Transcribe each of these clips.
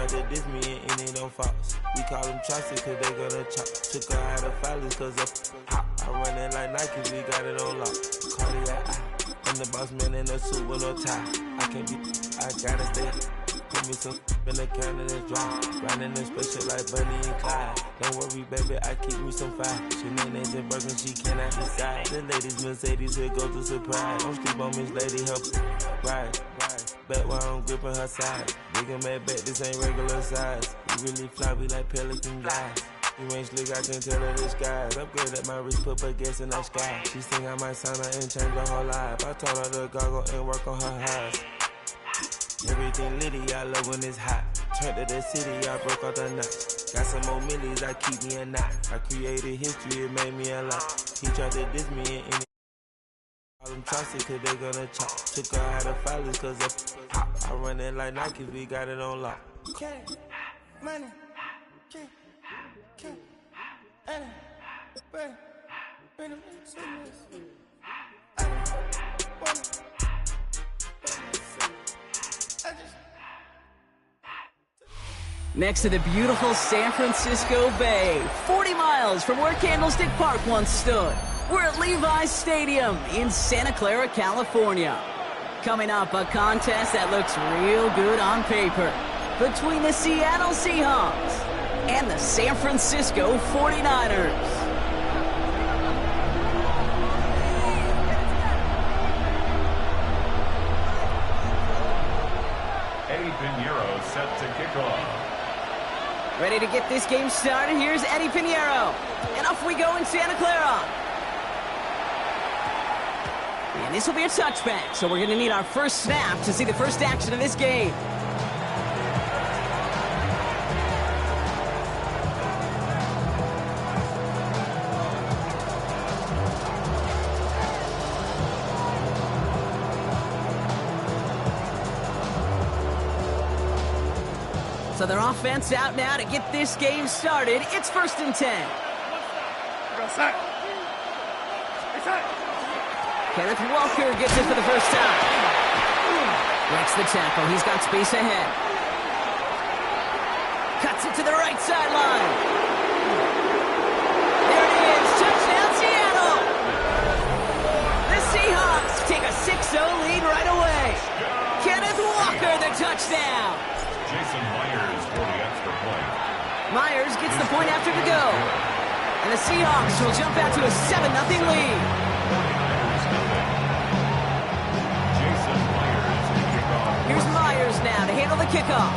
tried to diss me and it don't false. We call them chopsticks cause they gonna chop. Took her out of filers cause hop. I run it like Nike, we got it on lock. Cardiac eye. I'm the boss man in a suit with no tie. I can't be, I gotta stay. Put me some in the counter that's dry. Riding in spaceship like Bunny and Clyde. Don't worry, baby, I keep me some fire. She names and broken, she cannot decide. The ladies Mercedes, here go to surprise. Don't sleep on Miss Lady, help ride. Back while I'm gripping her side. Nigga mad back, this ain't regular size. You really fly, we like pelican guys. You ain't slick, I can tell her disguise. Upgrade at my wrist, put her gas in the sky. She think I might sign her and change her whole life. I told her to goggle and work on her highs. Everything litty, I love when it's hot. Turned to the city, I broke out the nuts. Got some more millies, that keep me a knot. I created history, it made me a lot. He tried to diss me and all them chopsticks cause they gonna chop. Took her out of filers cause hop. I run it like Nike, we got it on lock. Cash, money, cash, Anna, bread, bring them Next to the beautiful San Francisco Bay, 40 miles from where Candlestick Park once stood. We're at Levi's Stadium in Santa Clara, California. Coming up, a contest that looks real good on paper between the Seattle Seahawks and the San Francisco 49ers. Eddie Pinheiro set to kick off. Ready to get this game started? Here's Eddie Pinheiro. And off we go in Santa Clara. And this will be a touchback, so we're going to need our first snap to see the first action of this game. So their offense out now to get this game started. It's 1st and 10. Kenneth Walker gets it for the first time. Breaks the tackle. He's got space ahead. Cuts it to the right sideline. There it is. Touchdown, Seattle. The Seahawks take a 6-0 lead right away. Kenneth Walker, the touchdown. Jason Myers for the extra point. Myers gets the point after to go. And the Seahawks will jump out to a 7-0 lead. Jason Myers to kick off. Here's Myers now to handle the kickoff.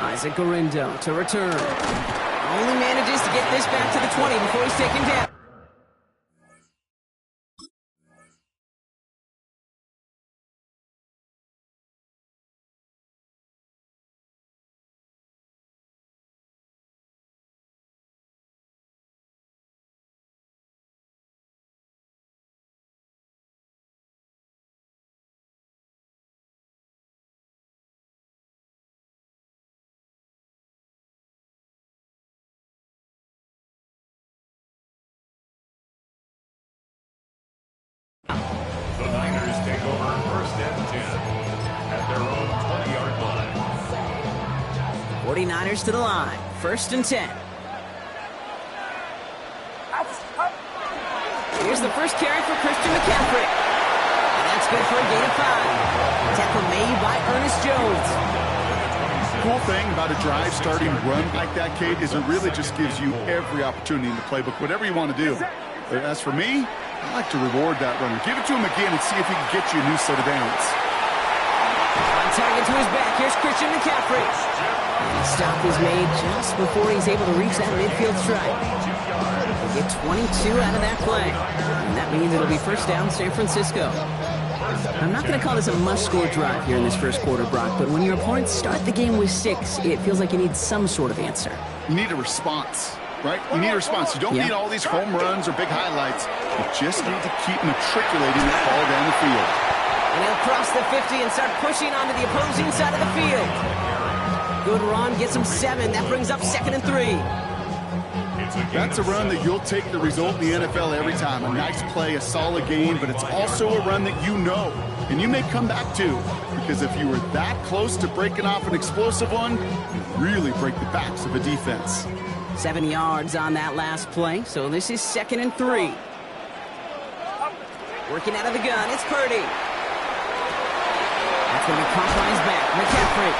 Isaac Garindo to return. Only manages to get this back to the 20 before he's taken down. The Niners take over 1st and 10 at their own 20-yard line. 49ers to the line. 1st and 10. Here's the first carry for Christian McCaffrey. And that's good for a gain of 5. Tackle made by Ernest Jones. Cool thing about a drive starting run like that, Kate, is it really just gives you every opportunity in the playbook, whatever you want to do. As for me, I like to reward that runner. Give it to him again and see if he can get you a new set of downs. On target to his back. Here's Christian McCaffrey. And the stop is made just before he's able to reach that midfield strike. He'll get 22 out of that play. And that means it'll be 1st down San Francisco. I'm not going to call this a must-score drive here in this first quarter, Brock, but when your opponents start the game with 6, it feels like you need some sort of answer. You need a response. Right? You need a response. You don't need all these home runs or big highlights. You just need to keep matriculating that ball down the field. And he'll cross the 50 and start pushing onto the opposing side of the field. Good run, gets him 7. That brings up 2nd and 3. That's a run that you'll take the result in the NFL every time. A nice play, a solid gain, but it's also a run that you know and you may come back too, because if you were that close to breaking off an explosive one, you really break the backs of a defense. 7 yards on that last play, so this is 2nd and 3. Working out of the gun, it's Purdy. That's going to be caught on his back. McCaffrey.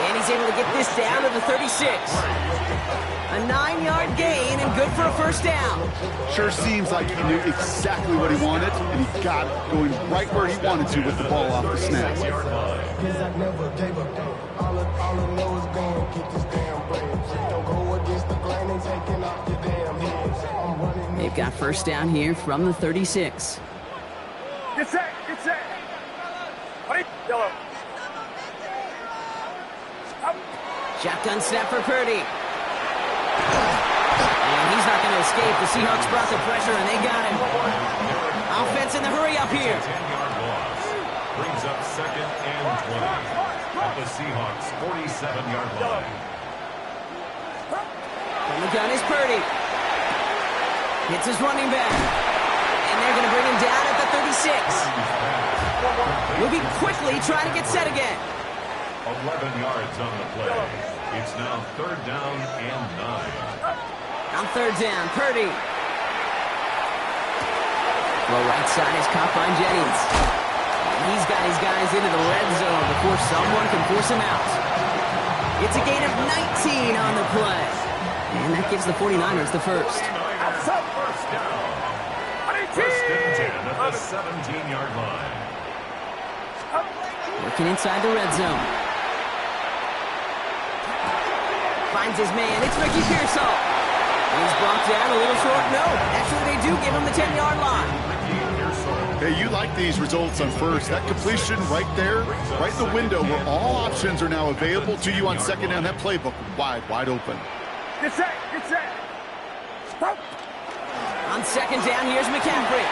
And he's able to get this down to the 36. A 9-yard gain and good for a first down. Sure seems like he knew exactly what he wanted, and he got it going right where he wanted to with the ball off the snap. They've got first down here from the 36. Get set, get set. Yellow. Shotgun snap for Purdy. And he's not going to escape. The Seahawks brought the pressure, and they got him. Offense in the hurry up here. 10-yard loss. Brings up 2nd and 20 at the Seahawks' 47-yard line. From the gun is Purdy. Hits his running back. And they're going to bring him down at the 36. We'll be quickly trying to get set again. 11 yards on the play. It's now 3rd down and 9. On 3rd down, Purdy. Low right side is caught by Jennings. And he's got his guys into the red zone before someone can force him out. It's a gain of 19 on the play. And that gives the 49ers the first. First down. 1st and 10 at the 17-yard line. Working inside the red zone. Finds his man. It's Ricky Pearsall. He's brought down a little short. No, actually they do give him the 10-yard line. Hey, you like these results on first. That completion right there, right in the window where all options are now available to you on 2nd down. That playbook wide open. Get set, get set. On 2nd down, here's McCaffrey.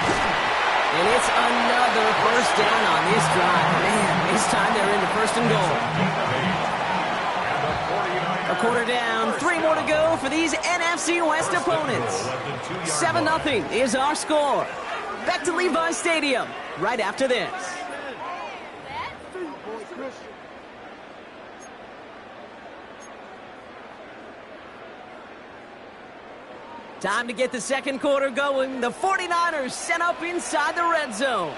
And it's another first down on this drive. Man, this time they're into 1st and goal. A quarter down, 3 more to go for these NFC West opponents. 7-0 is our score. Back to Levi Stadium right after this. Time to get the 2nd quarter going. The 49ers set up inside the red zone.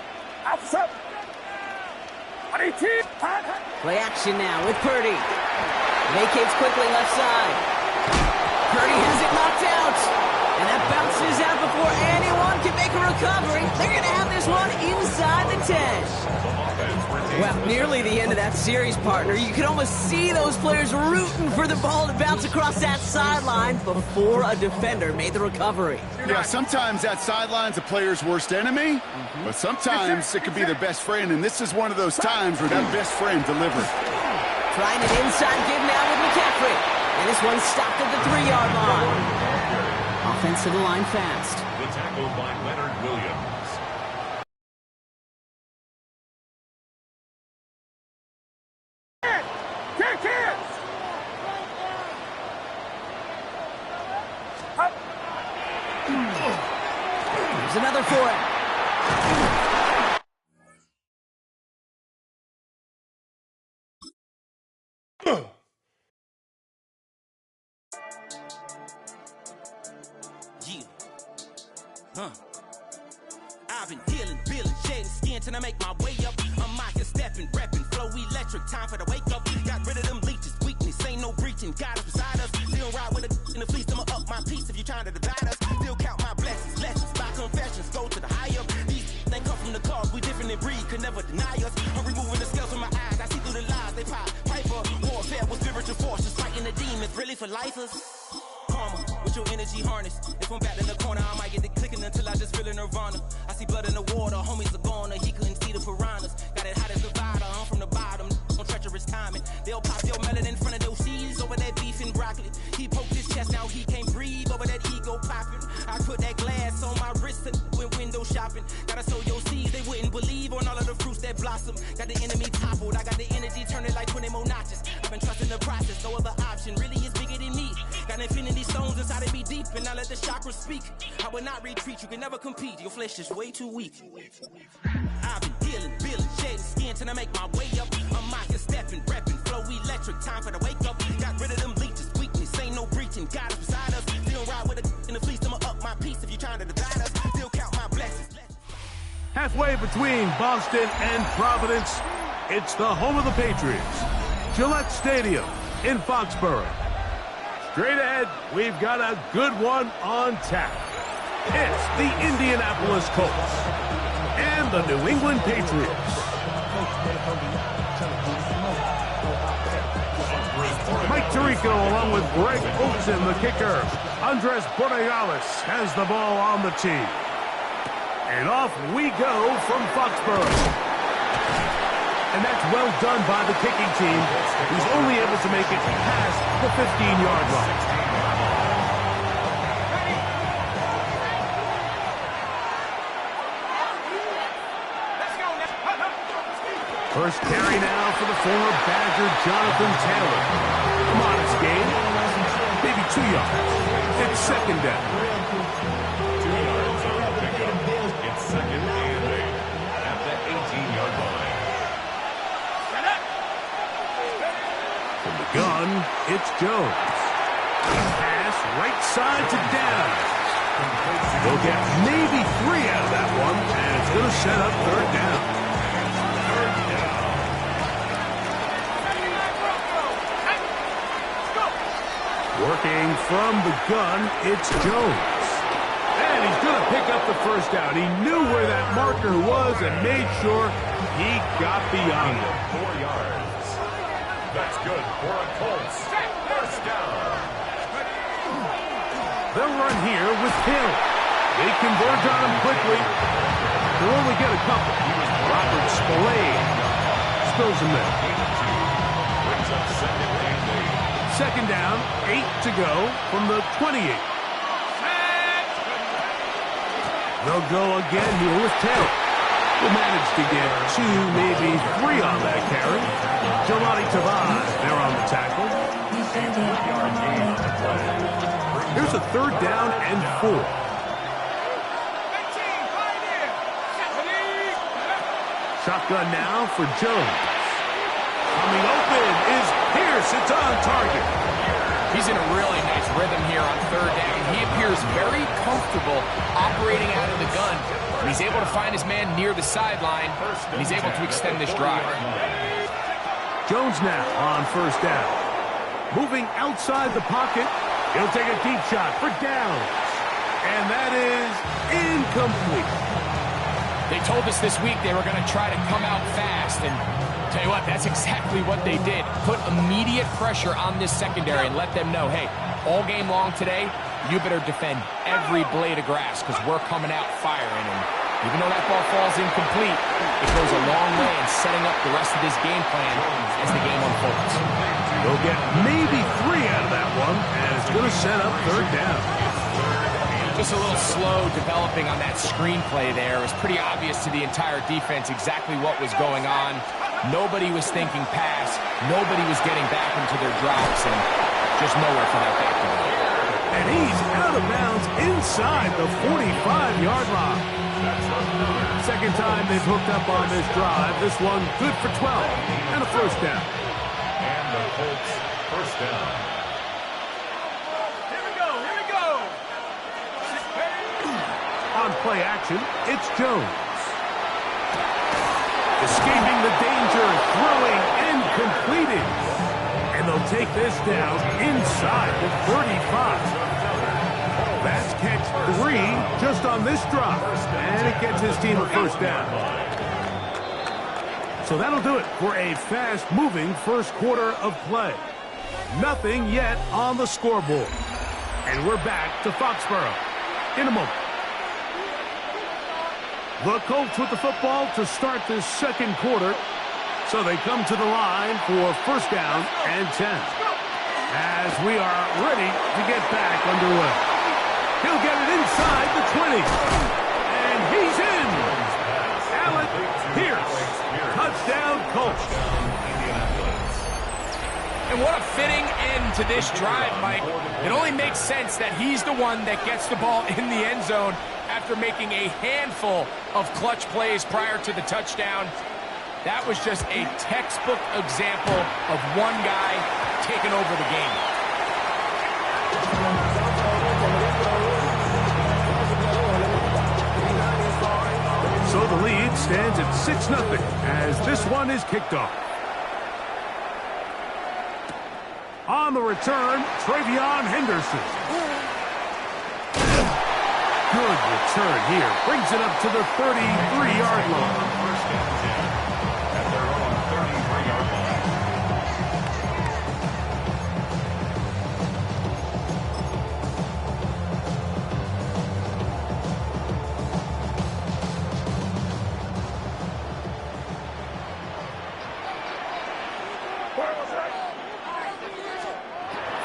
Play action now with Purdy. Vacates quickly left side. Purdy has it knocked out. And that bounces out before anyone can make a recovery. They're going to have this one inside the 10. Well, nearly the end of that series, partner. You can almost see those players rooting for the ball to bounce across that sideline before a defender made the recovery. Yeah, sometimes that sideline's a player's worst enemy, but sometimes it could be their best friend, and this is one of those times where that best friend delivered. Trying an inside give now with McCaffrey. And this one stopped at the 3-yard line. Offensive line fast. The tackle by Leonard Williams. There's another for it. I've been healing, feeling, shedding skin till I make my way up. I'm out here stepping, repping, flow electric, time for the wake up. Got rid of them leeches, weakness, ain't no breaching. God is beside us, still ride with a in the fleece. I'ma up my piece if you trying to divide us. Still count my blessings, lessons, by confessions, go to the higher. These they come from the cars, we different in breed, could never deny us. I'm removing the scales from my eyes, I see through the lies they pop. Piper, warfare with spiritual forces, fighting the demons, really for lifers. Karma, with your energy harness. If I'm back in the corner, I might get the clicking until I just feel a nirvana. I see blood in the water, homies are gone, he couldn't see the piranhas. Got it hot as divider, I'm from the bottom, on treacherous timing. They'll pop your melon in front of those seeds over that beef and broccoli. He poked his chest, now he can't breathe over that ego popping. I put that glass on my wrist and went window shopping. Gotta sow your seeds, they wouldn't believe on all of the fruits that blossom. Got the enemy toppled, I got the energy turning like 20 more notches. I've been trusting the process, no other option really is bigger than me. Got infinity stones inside of me deep, and I let the chakras speak. I will not retreat, you can never compete, your flesh is way too weak. I've been healing, feeling, shedding till I make my way up. I'm out here stepping, repping, flow electric, time for the wake up. Got rid of them leeches, weakness, ain't no breaching, got us beside us. Still ride with a in the fleece, I'ma up my piece if you trying to divide us. Still count my blessings. Halfway between Boston and Providence, it's the home of the Patriots, Gillette Stadium in Foxborough. Straight ahead, we've got a good one on tap. It's the Indianapolis Colts and the New England Patriots. Mike Tirico along with Greg Olsen, the kicker. Andres Borregales has the ball on the tee. And off we go from Foxborough. And that's well done by the kicking team, who's only able to make it past the 15-yard line. First carry now for the former Badger Jonathan Taylor. A modest gain, maybe 2 yards. It's second down. 2 yards on the pickup. It's second and 8 at the 18-yard line. From the gun, it's Jones. Pass right side to down. They'll get maybe 3 out of that one, and it's going to set up third down. Working from the gun, it's Jones. And he's going to pick up the first down. He knew where that marker was and made sure he got beyond it. 4 yards. That's good for a Colts. First down. They'll run here with Hill. They converge on him quickly. They'll only get a couple. Robert Spillane spills him there. Brings up second and 8. Second down, 8 to go from the 28. They'll go again here with Taylor. Will manage to get 2, maybe 3 on that carry. Jelani Tavai there on the tackle. Here's a third down and 4. Shotgun now for Jones. Coming open is Pierce. It's on target. He's in a really nice rhythm here on third down. He appears very comfortable operating out of the gun. And he's able to find his man near the sideline, and he's able to extend this drive. Jones now on first down. Moving outside the pocket. He'll take a deep shot for downs. And that is incomplete. They told us this week they were going to try to come out fast, and tell you what, that's exactly what they did. Put immediate pressure on this secondary and let them know, hey, all game long today, you better defend every blade of grass because we're coming out firing. And even though that ball falls incomplete, it goes a long way in setting up the rest of this game plan as the game unfolds. They'll get maybe 3 out of that one, and it's going to set up third down. Just a little slow developing on that screenplay there. It was pretty obvious to the entire defense exactly what was going on. Nobody was thinking pass. Nobody was getting back into their drops, and just nowhere for that back to go. And he's out of bounds inside the 45-yard line. Second time they've hooked up on this drive. This one good for 12 and a first down. And the Colts first down. On play action, it's Jones. Escaping the danger, throwing and completing. And they'll take this down inside the 35. That's catch 3 just on this drop. And it gets his team a first down. So that'll do it for a fast-moving first quarter of play. Nothing yet on the scoreboard. And we're back to Foxborough in a moment. The Colts with the football to start this second quarter. So they come to the line for first down and 10. As we are ready to get back underway. He'll get it inside the 20. And he's in. Alec Pierce. Touchdown Colts. And what a fitting end to this drive, Mike. It only makes sense that he's the one that gets the ball in the end zone after making a handful of clutch plays prior to the touchdown. That was just a textbook example of one guy taking over the game. So the lead stands at 6-0 as this one is kicked off. On the return, Travion Henderson. Good return here. Brings it up to the 33-yard line. First and 10 at their own 33-yard line.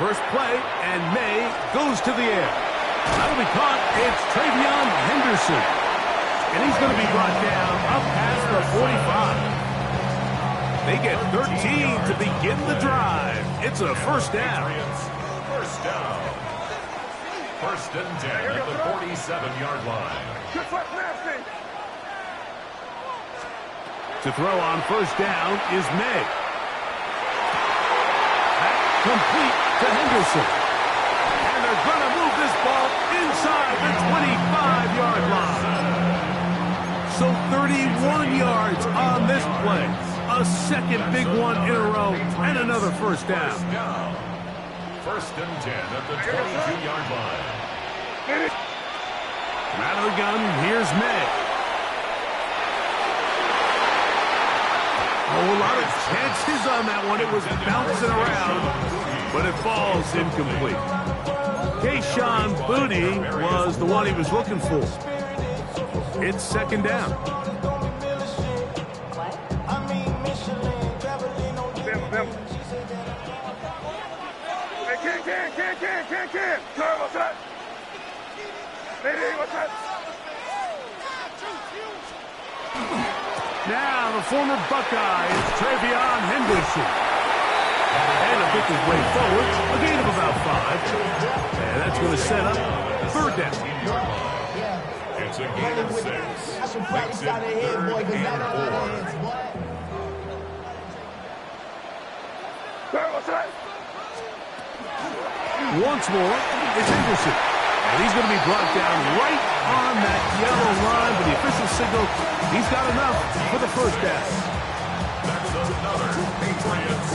First play, and May goes to the air. That'll be caught. It's Travion Henderson. And he's going to be brought down up past the 45. They get 13 to begin the drive. It's a first down. First down. First and 10 at the 47-yard line. To throw on first down is May. Complete to Henderson. And they're going to move this ball inside the 25-yard line. So 31 yards on this play. A second big one in a row and another first down. First and 10 at the 22-yard line. Out of the gun, here's May. Oh, a lot of chances on that one. It was bouncing around, but it falls incomplete. Kayshon Boutte was the one he was looking for. It's second down. Now the former Buckeye is Travion Henderson. And he'll pick his way forward. A gain of about 5. And that's going to set up third down. It's a gain of 6. Makes it 3rd and 4. Once more, it's Henderson. And he's going to be brought down right on that yellow line, but the official signal, he's got enough for the first down. That's another Patriots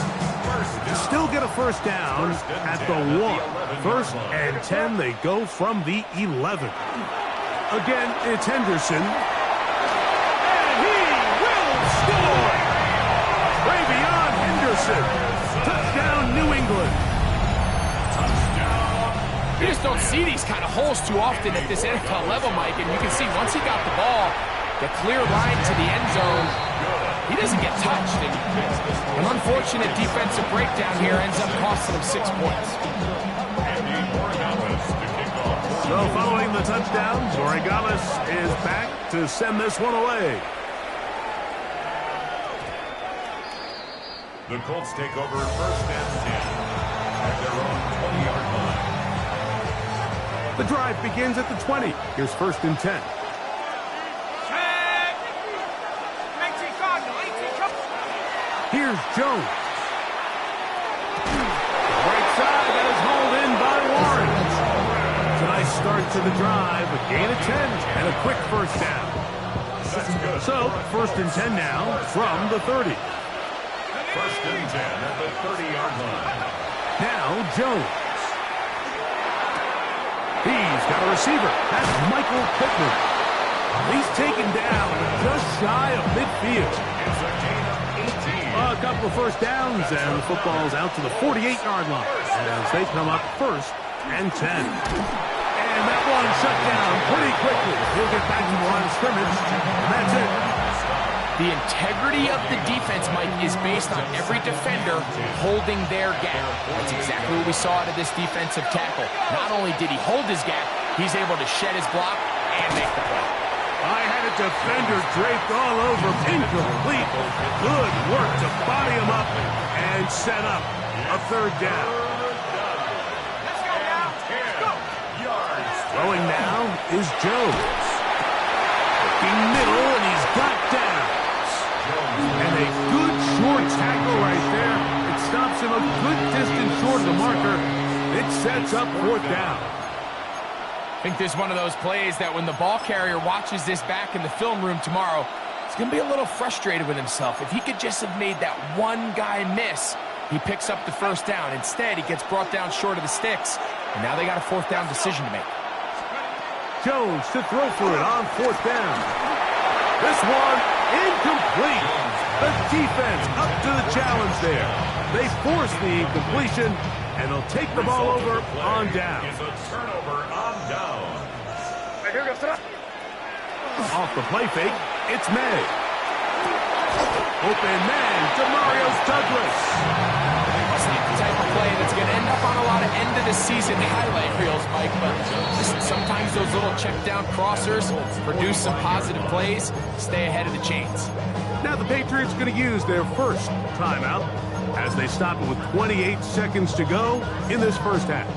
first down. Still get a first down at the 1. First and 10, they go from the 11. Again, it's Henderson. And he will score! Travion Henderson. Touchdown, New England. You just don't see these kind of holes too often at this NFL level, Mike, and you can see once he got the ball, the clear line to the end zone, he doesn't get touched. And an unfortunate defensive breakdown here ends up costing him 6 points. So following the touchdown, Borregales is back to send this one away. The Colts take over first and 10 at their own 20-yard line. The drive begins at the 20. Here's first and 10. Here's Jones. Right side, that is hauled in by Warren. It's a nice start to the drive, a gain of 10, and a quick first down. So, first and 10 now from the 30. First and 10 at the 30-yard line. Now, Jones. He's got a receiver. That's Michael Pittman. He's taken down just shy of midfield. It's a gain of 18. A couple of first downs, and the football's out to the 48-yard line as they come up first and 10. And that one shut down pretty quickly. He'll get back to the line of scrimmage, and that's it. The integrity of the defense, Mike, is based on every defender holding their gap. That's exactly what we saw out of this defensive tackle. Not only did he hold his gap, he's able to shed his block and make the play. I had a defender draped all over, incomplete. Good work to body him up and set up a third down. Let's go now. Let's go. Throwing now is Jones. Looking middle, and he's got down. And they marker. It sets up 4th down. I think this is one of those plays that when the ball carrier watches this back in the film room tomorrow, he's going to be a little frustrated with himself. If he could just have made that one guy miss, he picks up the 1st down. Instead, he gets brought down short of the sticks, and now they got a 4th down decision to make. Jones to throw for it on 4th down. This one incomplete. The defense up to the challenge there. They force the incompletion, and they'll take the ball over on down. It's a turnover on down. Off the play fake, it's May. Open man, DeMario Douglas. It's not the type of play that's going to end up on a lot of end-of-the-season highlight reels, Mike, but listen, sometimes those little check-down crossers produce some positive plays, stay ahead of the chains. Now the Patriots going to use their first timeout as they stop it with 28 seconds to go in this first half.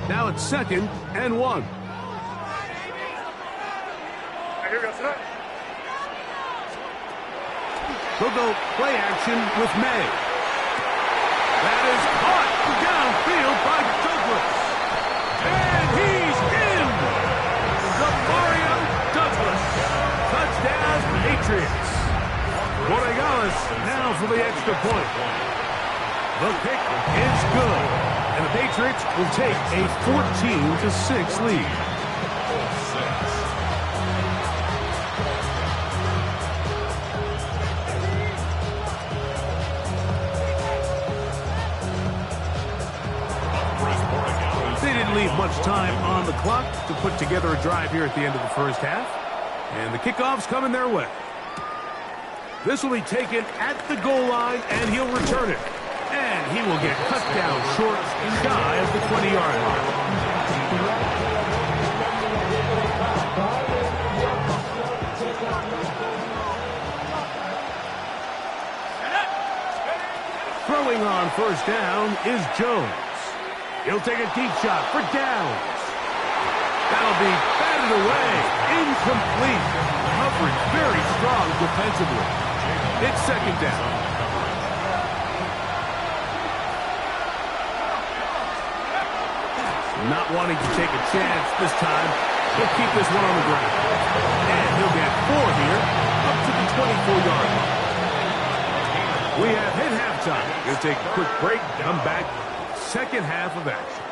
Now it's 2nd and 1. They'll go play action with May. That is caught downfield by Douglas. And he's in! DeMario Douglas. Touchdown, Patriots. Borregales now for the extra point. The kick is good. And the Patriots will take a 14-6 lead. They didn't leave much time on the clock to put together a drive here at the end of the first half. And the kickoff's coming their way. This will be taken at the goal line, and he'll return it. And he will get cut down short, shy of the 20-yard line. Throwing on 1st down is Jones. He'll take a deep shot for downs. That'll be batted away. Incomplete. Coverage very strong defensively. It's 2nd down. Not wanting to take a chance this time. He'll keep this one on the ground. And he'll get 4 here, up to the 24-yard line. We have hit halftime. We'll take a quick break, come back, second half of action.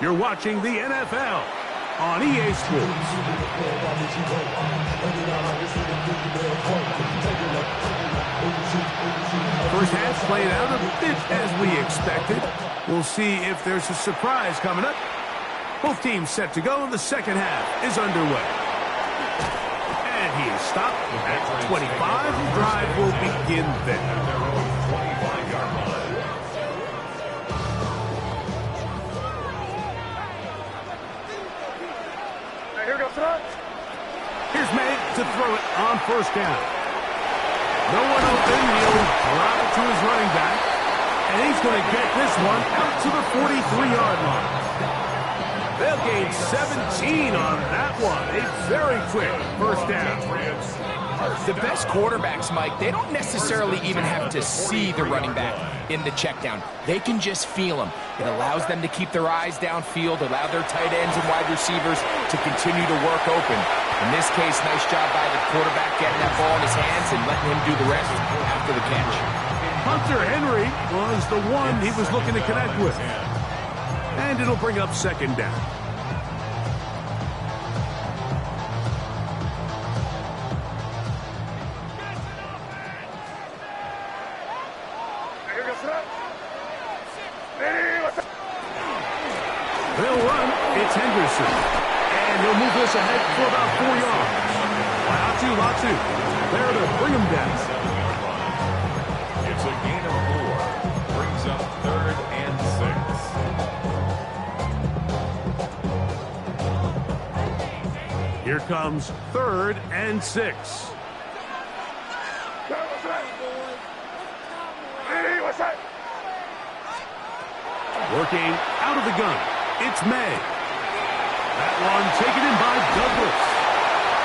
You're watching the NFL on EA Sports. First half played out a bit as we expected. We'll see if there's a surprise coming up. Both teams set to go, and the second half is underway. And he is stopped at 25. The drive will begin then. Here's May to throw it on 1st down. No one open. He'll drop it to his running back. And he's going to get this one out to the 43-yard line. They'll gain 17 on that one. A very quick 1st down. The best quarterbacks, Mike, they don't necessarily even have to see the running back in the check down. They can just feel him. It allows them to keep their eyes downfield, allow their tight ends and wide receivers to continue to work open. In this case, nice job by the quarterback getting that ball in his hands and letting him do the rest after the catch. Hunter Henry was the one he was looking to connect with. And it'll bring up 2nd down. They'll run. It's Henderson. And he'll move this ahead for about 4 yards. Latu. There to bring him down. It's a gain of 4. Brings up 3rd and 6. Here comes 3rd and 6. Working out of the gun. It's May. That one taken in by Douglas.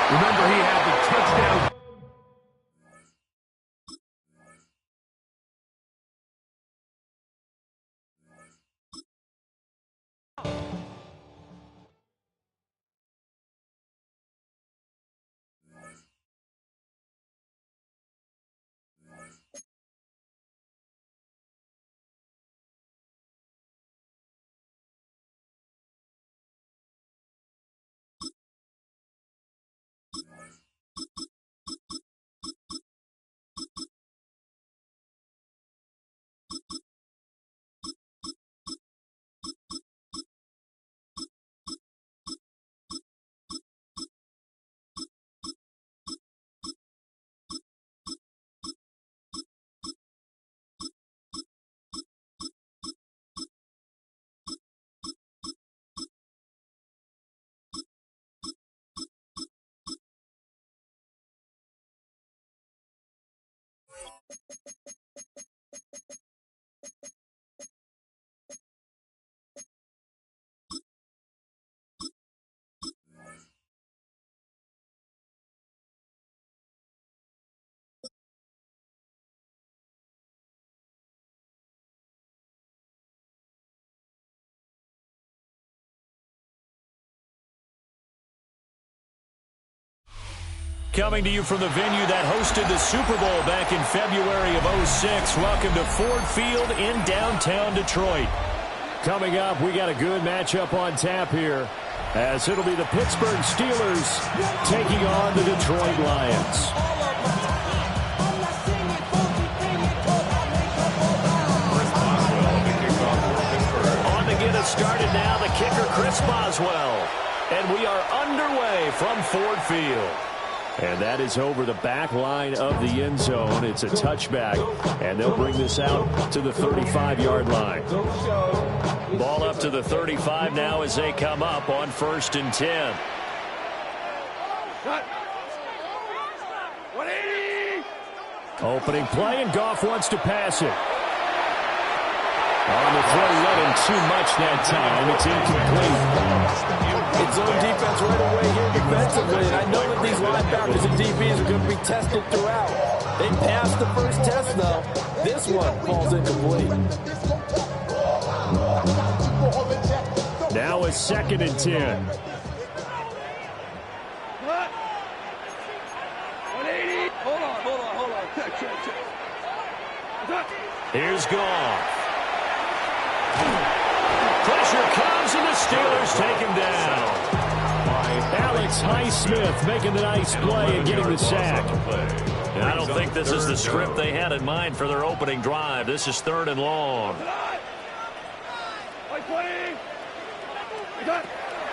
Remember, he had the touchdown. Coming to you from the venue that hosted the Super Bowl back in February of '06. Welcome to Ford Field in downtown Detroit. Coming up, we got a good matchup on tap here, as it'll be the Pittsburgh Steelers taking on the Detroit Lions. On to get us started now, the kicker, Chris Boswell. And we are underway from Ford Field. And that is over the back line of the end zone. It's a touchback, and they'll bring this out to the 35-yard line. Ball up to the 35 now as they come up on 1st and 10. Opening play, and Goff wants to pass it. On the throw, running too much that time. It's incomplete. It's zone defense right away here defensively, and I know that these linebackers and DBs are going to be tested throughout. They passed the first test, though. This one falls incomplete. Now it's 2nd and 10. Hold on. Here's Goff. Pressure comes, and the Steelers take him down. Alex Highsmith making the nice play and getting the sack. And I don't think this is the script they had in mind for their opening drive. This is 3rd and long.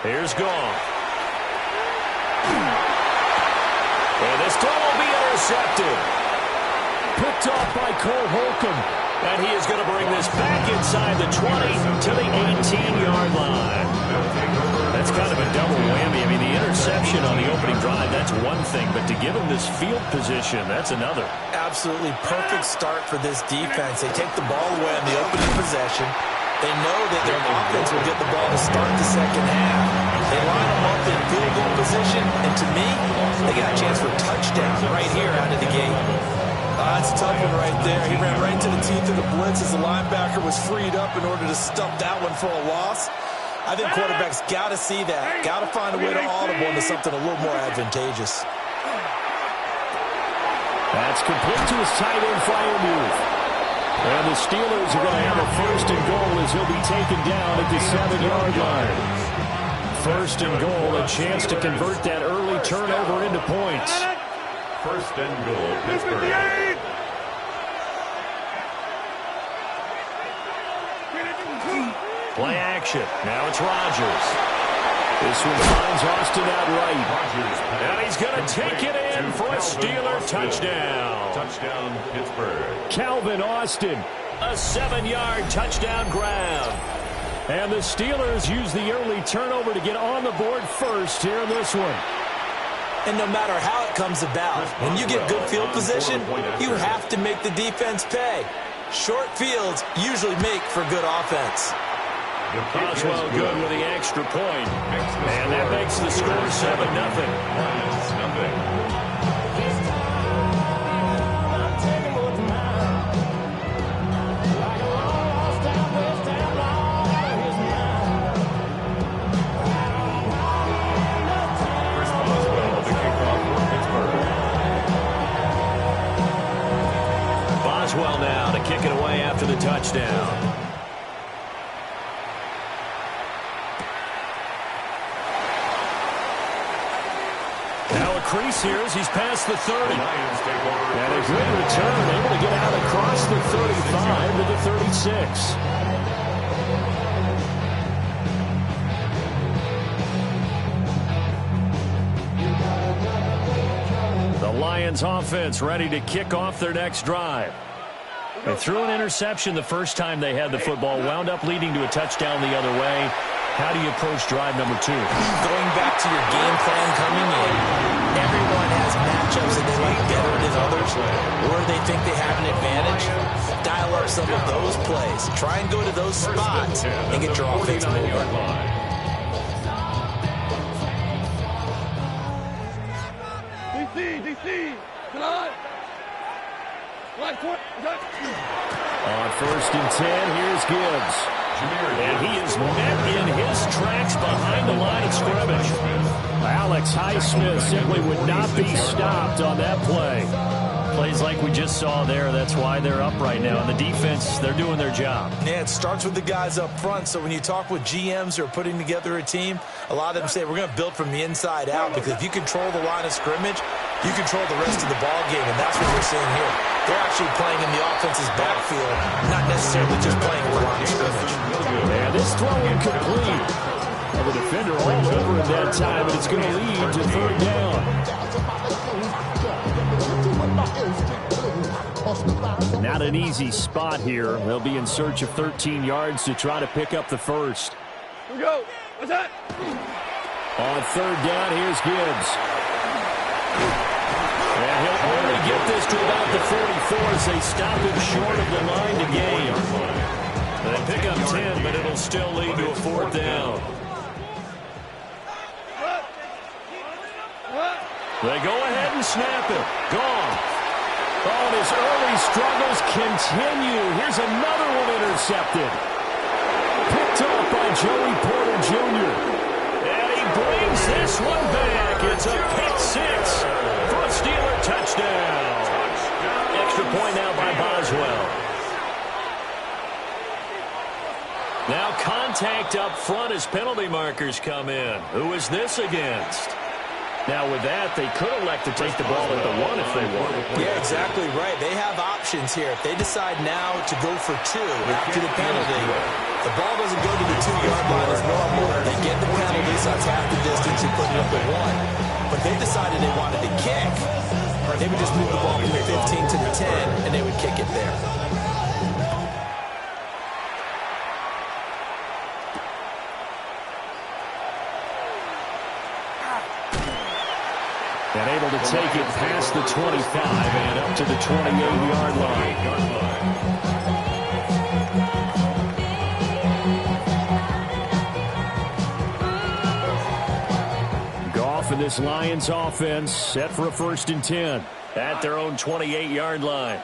Here's Goff. And this throw will be intercepted. Picked off by Cole Holcomb. And he is going to bring this back inside the 20 to the 18-yard line. That's kind of a double whammy. I mean, the interception on the opening drive, that's one thing. But to give him this field position, that's another. Absolutely perfect start for this defense. They take the ball away on the opening possession. They know that their offense will get the ball to start the second half. They line them up in field goal position. And to me, they got a chance for a touchdown right here out of the gate. That's a tough one right there. He ran right into the teeth of the blitz as the linebacker was freed up in order to stuff that one for a loss. I think quarterbacks got to see that. Got to find a way to audible into something a little more advantageous. That's complete to his tight end flyer move. And the Steelers are going to have a 1st and goal as he'll be taken down at the 7-yard line. 1st and goal, a chance to convert that early turnover into points. 1st and goal, Pittsburgh. Play action. Now it's Rodgers. This one finds Austin out right. And he's going to take it in for a Steeler touchdown. Touchdown, Pittsburgh. Calvin Austin, a 7-yard touchdown grab. And the Steelers use the early turnover to get on the board first here in this one. And no matter how it comes about, when you get good field position, you have to make the defense pay. Short fields usually make for good offense. Boswell good with the extra point. And that makes the score 7-0. Lions nothing. Boswell now to kick it away after the touchdown. Crease here as he's past the 30. And a good return, able to get out across the 35 to the 36. The Lions offense ready to kick off their next drive. They threw an interception the first time they had the football, wound up leading to a touchdown the other way. How do you approach drive number 2? Going back to your game plan coming in, everyone has matchups that they like better than others, or they think they have an advantage. Dial up some of those plays. Try and go to those spots and get your offense moving. DC, come on. On 1st and 10, here's Gibbs. And he is met in his tracks behind the line of scrimmage. Alex Highsmith simply would not be stopped on that play. Plays like we just saw there, that's why they're up right now. And the defense, they're doing their job. Yeah, it starts with the guys up front. So when you talk with GMs who are putting together a team, a lot of them say we're going to build from the inside out, because if you control the line of scrimmage, you control the rest of the ball game, and that's what we're seeing here. They're actually playing in the offense's backfield, not necessarily just playing the line of scrimmage. And this throw incomplete. Well, the defender all over at that time, and it's going to lead to 3rd down. Not an easy spot here. They'll be in search of 13 yards to try to pick up the first. Here we go. What's that? On 3rd down, here's Gibbs. And he'll only get this to about the 44 as they stop him short of the line to gain. They pick up 10, but it'll still lead to a 4th down. They go ahead and snap it. Gone. Oh, and his early struggles continue. Here's another one intercepted. Picked off by Joey Porter Jr. And he brings this one back. It's a pick 6 for a Steeler touchdown. Extra point now by Boswell. Now contact up front as penalty markers come in. Who is this against? Now with that, they could elect to take the ball at the 1 if they want. Yeah, exactly right. They have options here. If they decide now to go for 2 after the penalty, the ball doesn't go to the 2-yard line as normal. They get the penalty, so that's half the distance. You put it up at 1. But they decided they wanted to kick. They would just move the ball from the 15 to the 10, and they would kick it there. And able to take it past the 25 and up to the 28-yard line. Goff and this Lions offense set for a 1st and 10 at their own 28-yard line.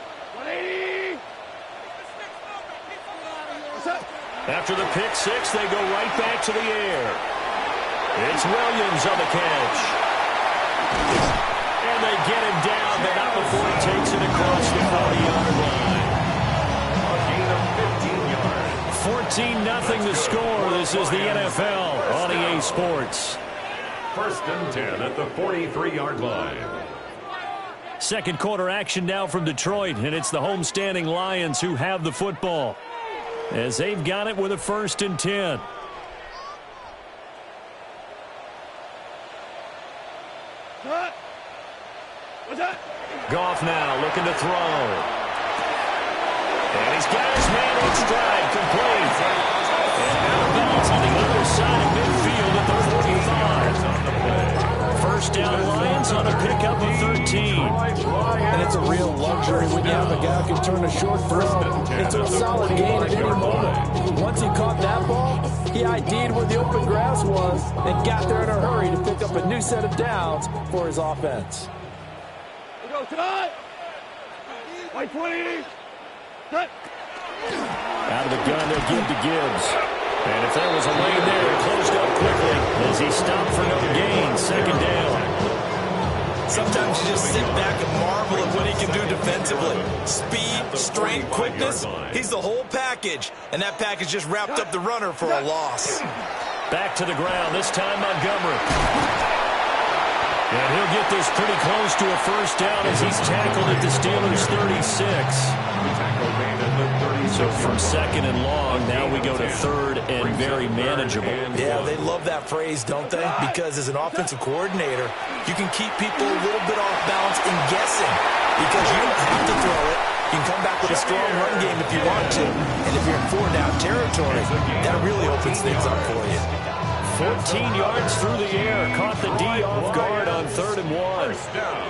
After the pick 6, they go right back to the air. It's Williams on the catch. And they get him down, but not before he takes it across the 40-yard line. A gain of 15 yards. 14-0 the score. This is the NFL on EA Sports. 1st and 10 at the 43-yard line. Second quarter action now from Detroit, and it's the homestanding Lions who have the football, as they've got it with a 1st and 10. Goff now looking to throw. And he's got his man on stride, complete. And out of bounds on the other side of midfield at the 45. First down Lions on a pickup of 13. And it's a real luxury when you have a guy who can turn a short throw into a solid gain at any moment. Once he caught that ball, he ID'd where the open grass was and got there in a hurry to pick up a new set of downs for his offense. We go tonight. White 20. Cut. Out of the gun, they'll give to Gibbs. And if there was a lane there, it closed up quickly as he stopped for no gain. Second down. Sometimes you just sit back and marvel at what he can do defensively. Speed, strength, quickness. He's the whole package. And that package just wrapped up the runner for a loss. Back to the ground, this time Montgomery. And he'll get this pretty close to a first down as he's tackled at the Steelers' 36. So from second and long, now we go to third and very manageable. Yeah, they love that phrase, don't they? Because as an offensive coordinator, you can keep people a little bit off balance and guessing. Because you don't have to throw it. You can come back with a strong run game if you want to. And if you're in 4-down territory, that really opens things up for you. 14 yards through the air. Caught the D off guard on 3rd and 1. First down.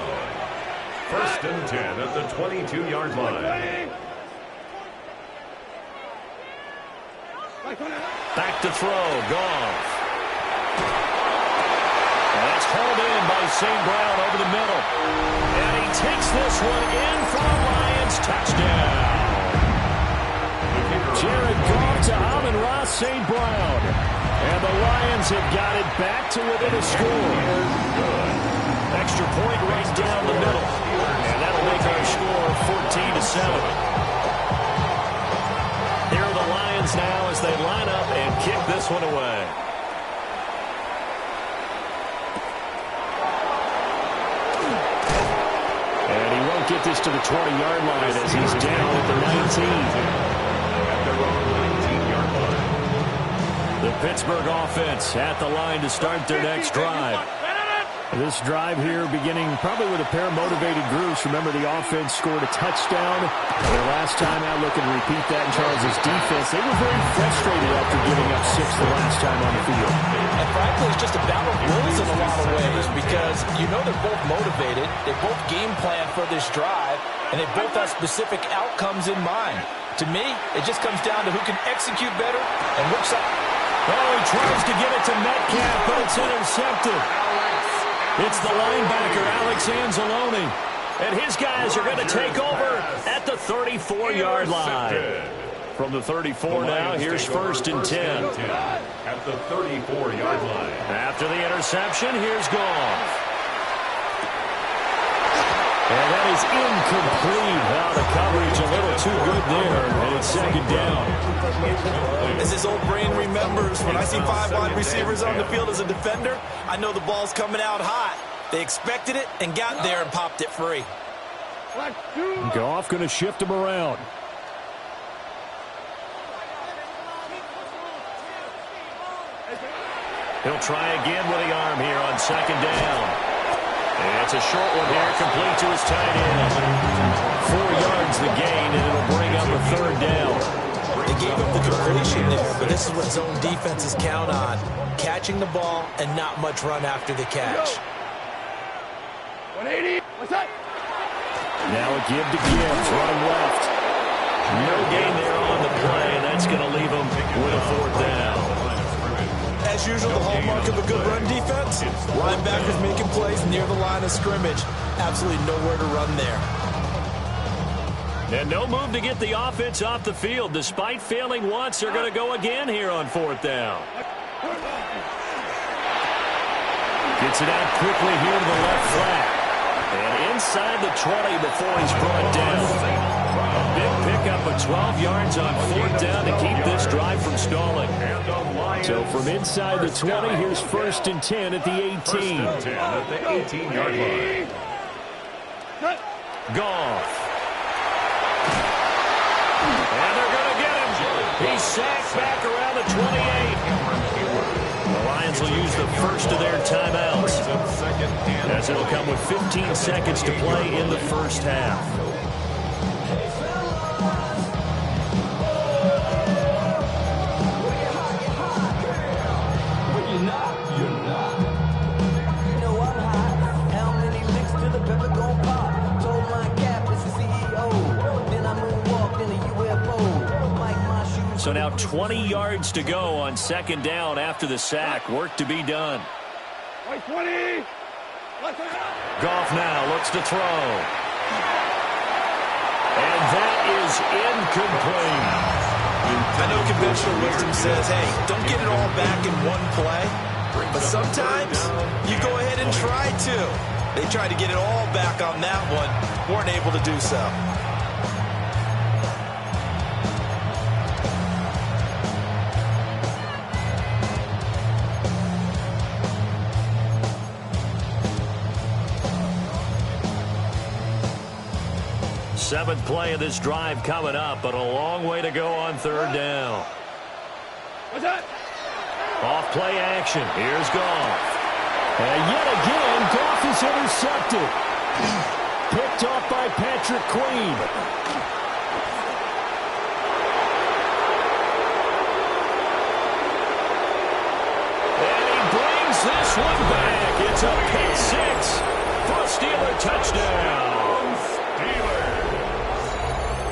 1st and 10 at the 22-yard line. Back to throw. Goff. And that's hauled in by St. Brown over the middle. And he takes this one in for the Lions. Touchdown. Jared Goff to Amon-Ra St. Brown. And the Lions have got it back to within a score. Extra point right down the middle. And that'll make our score 14-7. Here are the Lions now as they line up and kick this one away. And he won't get this to the 20-yard line as he's down at the 19. At their own 19-yard line. The Pittsburgh offense at the line to start their next drive. This drive here beginning probably with a pair of motivated groups. Remember, the offense scored a touchdown. Their last time out, looking to repeat that in Charles' defense. They were very frustrated after giving up 6 the last time on the field. And frankly, it's just a battle of wills in a lot of ways because you know they're both motivated. They both game plan for this drive, and they both have specific outcomes in mind. To me, it just comes down to who can execute better and which side. Oh, he tries to get it to Metcalf, but it's intercepted. It's the linebacker, Alex Anzalone. And his guys are going to take over at the 34-yard line. From the 34 now, here's 1st and 10. At the 34-yard line. After the interception, here's Goff. And that is incomplete. Now the coverage a little too good there, and it's 2nd down. As his old brain remembers, when I see 5 wide receivers on the field as a defender, I know the ball's coming out hot. They expected it and got there and popped it free. Goff going to shift him around. He'll try again with the arm here on 2nd down. And it's a short one here, complete to his tight end. 4 yards the gain, and it'll bring up a 3rd down. They gave up the completion there, but this is what zone defenses count on. Catching the ball and not much run after the catch. 180. What's that? Now a give to Gibbs, running left. No gain there on the play, and that's going to leave him with a 4th down. As usual, the hallmark of a good run defense, linebackers making plays near the line of scrimmage. Absolutely nowhere to run there. And no move to get the offense off the field. Despite failing once, they're going to go again here on 4th down. Gets it out quickly here to the left flat. And inside the 20 before he's brought down. A big pickup of 12 yards on 4th down to keep this drive from stalling. So from inside the 20, here's 1st and 10 at the 18. 1st and 10 at the 18-yard line. Goff. And they're going to get him. He's sacked back around the 28. The Lions will use the first of their timeouts, as it'll come with 15 seconds to play in the first half. So now 20 yards to go on second down after the sack. Work to be done. Right 20. Goff now looks to throw. And that is incomplete. I know conventional wisdom says, hey, don't get it all back in one play. But sometimes you go ahead and try to. They tried to get it all back on that one. Weren't able to do so. Seventh play of this drive coming up, but a long way to go on third down. What's that? Off play action. Here's Goff. And yet again, Goff is intercepted. Picked off by Patrick Queen. And he brings this one back. It's a pick six for a Steeler touchdown.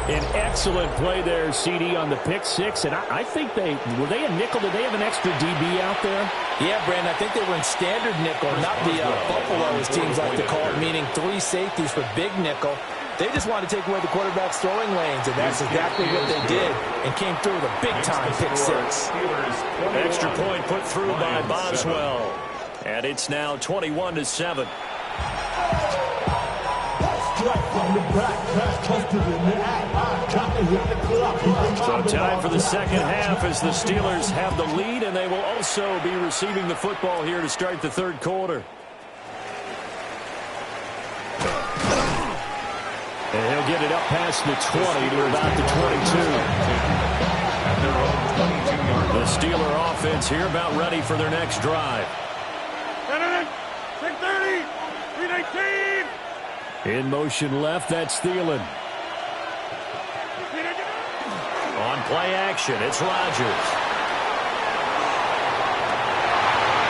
An excellent play there, CD, on the pick six. And I think were they a nickel? Did they have an extra DB out there? Yeah, Brandon, I think they were in standard nickel, not the Buffalo, as teams like to call it, meaning 3 safeties for big nickel. They just wanted to take away the quarterback's throwing lanes, and that's exactly what they did, and came through with a big-time pick six. Extra point put through by Boswell. And it's now 21-7. So time for the second half as the Steelers have the lead, and they will also be receiving the football here to start the third quarter. And he'll get it up past the 20 to about the 22. The Steeler offense here about ready for their next drive. 6:30, 3:19. In motion left, that's Thielen. On play action, it's Rodgers.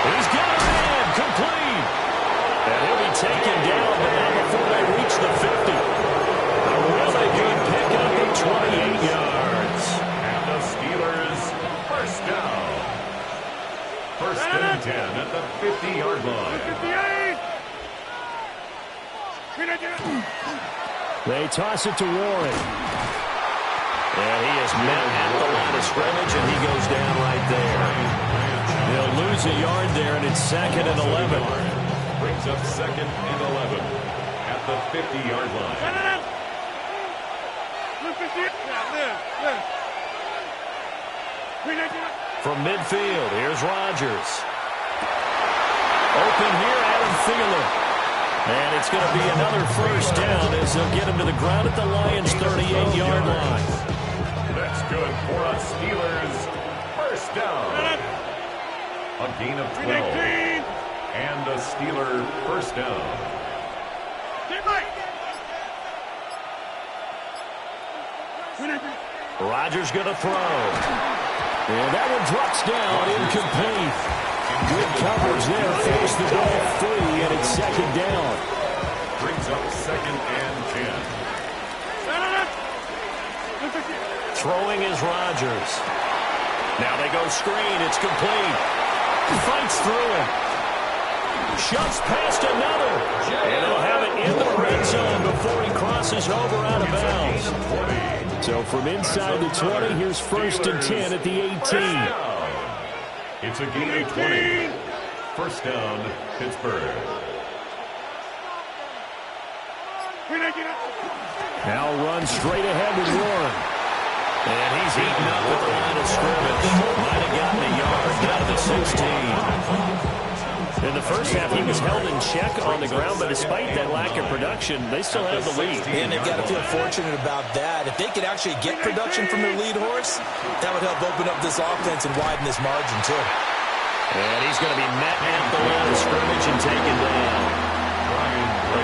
He's got it in, complete. And he'll be taken down, but not before they reach the 50. A really good pickup of 28 yards. And the Steelers first down. First and 10 at the 50-yard line. 58. They toss it to Warren. And he is met at the line of scrimmage, and he goes down right there. They'll lose a yard there, and it's 2nd and 11. Brings up 2nd and 11 at the 50-yard line. From midfield, here's Rodgers. Open here, Adam Thielen. And it's going to be another first down as they'll get him to the ground at the Lions' 38-yard line. That's good for a Steelers first down. A gain of 12. And a Steeler first down. Rodgers going to throw. And that one drops down, incomplete. Good coverage there, force the ball free, and it's 2nd down. Brings up 2nd and 10. Throwing is Rodgers. Now they go screen, it's complete. Fights through it. Shoves past another. And they'll have it in the red zone before he crosses over out of bounds. So from inside the 20, here's 1st and 10 at the 18. It's a gain of 20. First down, Pittsburgh. Now run straight ahead with Warren. And he's eaten up at the line of scrimmage. Might have gotten a yard down to the 16. In the first half, he was held in check on the ground, but despite that lack of production, they still have the lead. And they've got to feel fortunate about that. If they could actually get production from their lead horse, that would help open up this offense and widen this margin, too. And he's going to be met at the line of scrimmage and taken down.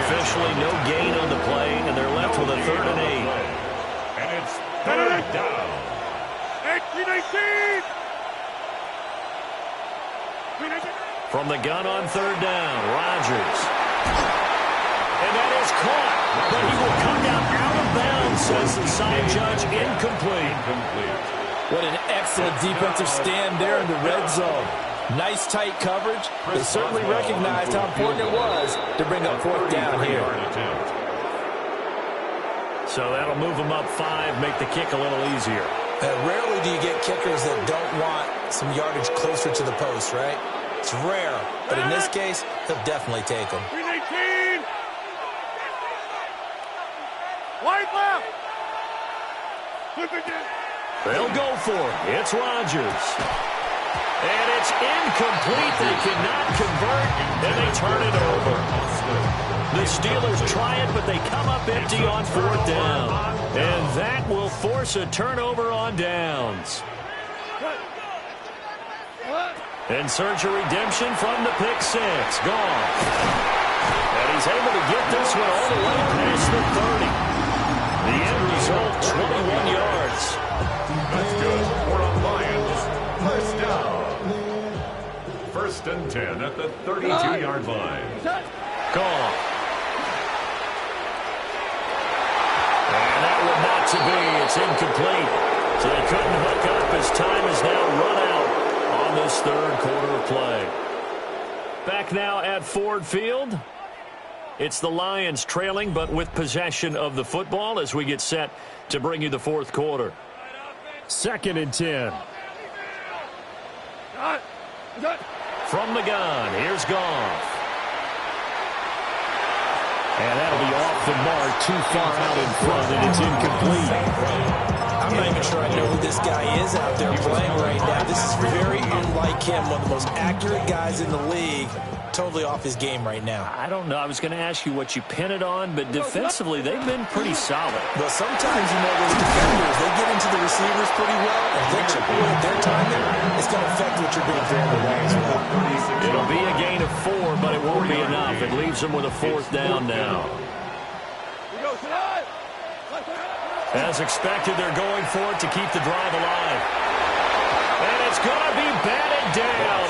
Officially no gain on the play, and they're left with a 3rd and 8. And it's 3rd down. 18-18. From the gun on 3rd down, Rodgers. And that is caught, but he will come down out of bounds, says the side judge, incomplete. What an excellent defensive stand there in the red zone. Nice tight coverage. They certainly recognized how important it was to bring up fourth down here. So that'll move them up 5, make the kick a little easier. Rarely do you get kickers that don't want some yardage closer to the post, right? It's rare, but in this case, he'll definitely take them. 319. Wide left. Flip again. They'll go for it. It's Rodgers. And it's incomplete. They cannot convert, and they turn it over. The Steelers try it, but they come up empty on fourth down. And that will force a turnover on downs. And search a redemption from the pick six. Gone. And he's able to get this one all the way past the 30. The end result, 21 yards. That's good for a Lions first down. 1st and 10 at the 32-yard line. Gone. And that one not to be. It's incomplete. So they couldn't hook up as time is now run out on this third quarter of play. Back now at Ford Field. It's the Lions trailing, but with possession of the football as we get set to bring you the fourth quarter. 2nd and 10. From the gun, here's Goff. And that'll be off the mark, too far out in front, and it's incomplete. I'm not even sure I know who this guy is out there playing right now. This is very unlike him, one of the most accurate guys in the league. Totally off his game right now. I don't know. I was going to ask you what you pin it on, but defensively, they've been pretty solid. Well, sometimes, you know, those defenders, they get into the receivers pretty well, and if they chip away at their time there, it's going to affect what you're doing during the ball as well. It'll be a gain of 4, but it won't be enough. It leaves them with a fourth down now. As expected, they're going for it to keep the drive alive. And it's going to be batted down.